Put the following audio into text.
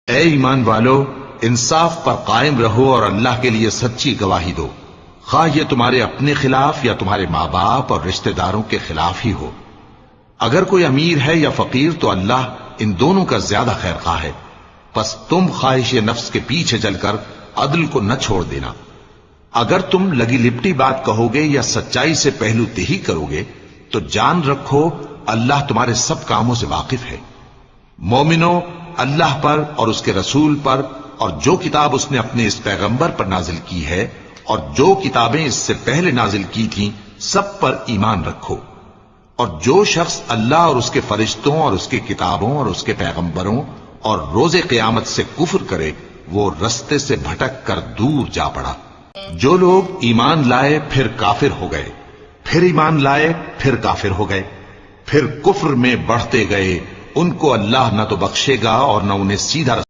اے ایمان والو، انصاف پر قائم رہو اور اللہ کے لیے سچی گواہی دو، خواہ یہ تمہارے اپنے خلاف یا تمہارے ماں باپ اور رشتہ داروں کے خلاف ہی ہو۔ اگر کوئی امیر ہے یا فقیر تو اللہ ان دونوں کا زیادہ خیر خواہ ہے، پس تم خواہش نفس کے پیچھے چل کر عدل کو نہ چھوڑ دینا۔ اگر تم لگی لپٹی بات کہو گے یا سچائی سے پہلو تہی کرو گے تو جان رکھو اللہ تمہارے سب کاموں سے واقف ہے۔ مومنو، اللہ پر اور اس کے رسول پر اور جو کتاب اس نے اپنے اس پیغمبر پر نازل کی ہے اور جو کتابیں اس سے پہلے نازل کی تھیں سب پر ایمان رکھو، اور جو شخص اللہ اور اس کے فرشتوں اور اس کے کتابوں اور اس کے پیغمبروں اور روز قیامت سے کفر کرے وہ رستے سے بھٹک کر دور جا پڑا۔ جو لوگ ایمان لائے پھر کافر ہو گئے، پھر ایمان لائے پھر کافر ہو گئے، پھر کفر میں بڑھتے گئے، ان کو اللہ نہ تو بخشے گا اور نہ انہیں سیدھا